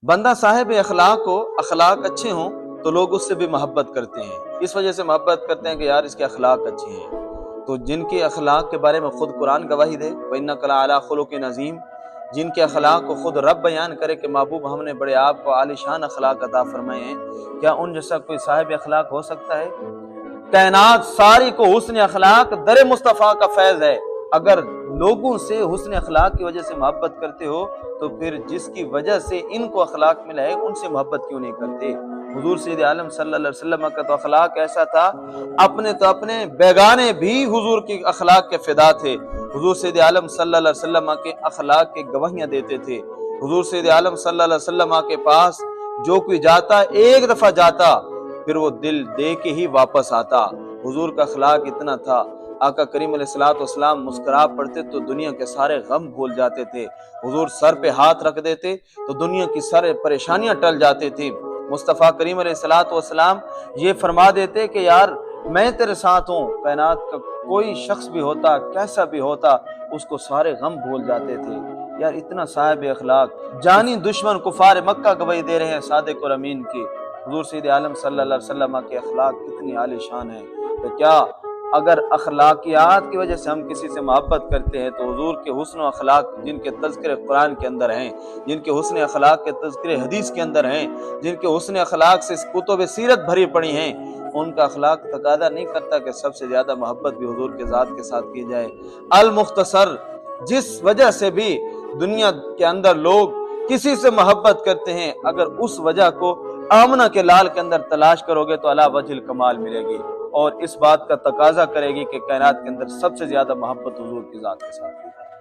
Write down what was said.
بندہ صاحب اخلاق ہو، اخلاق اچھے ہوں تو لوگ اس سے بھی محبت کرتے ہیں، اس وجہ سے محبت کرتے ہیں کہ یار اس کے اخلاق اچھے ہیں۔ تو جن کے اخلاق کے بارے میں خود قرآن گواہی دے وَإِنَّكَ لَعَلَىٰ خُلُقٍ عَظِيمٍ، جن کے اخلاق کو خود رب بیان کرے کہ محبوب ہم نے بڑے آپ کو عالی شان اخلاق عطا فرمائے ہیں، کیا ان جیسا کوئی صاحب اخلاق ہو سکتا ہے؟ کائنات ساری کو حسن اخلاق در مصطفیٰ کا فیض ہے۔ اگر لوگوں سے حسن اخلاق کی وجہ سے محبت کرتے ہو تو پھر جس کی وجہ سے ان کو اخلاق ملا ہے ان سے محبت کیوں نہیں کرتے؟ حضور سید عالم صلی اللہ علیہ وسلم کا تو اخلاق ایسا تھا، اپنے بیگانے بھی حضور کی اخلاق کے فدا تھے۔ حضور سید عالم صلی اللہ علیہ وسلم کے اخلاق کے گواہیاں دیتے تھے۔ حضور سید عالم صلی اللہ علیہ وسلم کے پاس جو کوئی جاتا ایک دفعہ جاتا پھر وہ دل دے کے ہی واپس آتا۔ حضور کا اخلاق اتنا تھا، آقا کریم علیہ الصلوۃ والسلام مسکرا پڑتے تو دنیا کے سارے غم بھول جاتے تھے۔ حضور سر پہ ہاتھ رکھ دیتے تو دنیا کی سارے پریشانیاں ٹل جاتی تھی۔ مصطفیٰ کریم علیہ الصلوۃ والسلام یہ فرما دیتے کہ یار میں تیرے ساتھ ہوں، کائنات کا کوئی شخص بھی ہوتا کیسا بھی ہوتا اس کو سارے غم بھول جاتے تھے۔ یار اتنا صاحب اخلاق، جانی دشمن کفار مکہ گواہی دے رہے ہیں صادق اور امین کی۔ حضور سید عالم صلی اللہ علیہ وسلم کے اخلاق اتنی عالی شان ہے، تو کیا اگر اخلاقیات کی وجہ سے ہم کسی سے محبت کرتے ہیں تو حضور کے حسن و اخلاق جن کے تذکرے قرآن کے اندر ہیں، جن کے حسن اخلاق کے تذکرے حدیث کے اندر ہیں، جن کے حسن اخلاق سے کتب سیرت بھری پڑی ہیں، ان کا اخلاق تقاضا نہیں کرتا کہ سب سے زیادہ محبت بھی حضور کے ذات کے ساتھ کی جائے۔ المختصر، جس وجہ سے بھی دنیا کے اندر لوگ کسی سے محبت کرتے ہیں، اگر اس وجہ کو آمنہ کے لال کے اندر تلاش کرو گے تو علی وجہ الکمال ملے گی، اور اس بات کا تقاضا کرے گی کہ کائنات کے اندر سب سے زیادہ محبت حضور کی ذات کے ساتھ کی جائے۔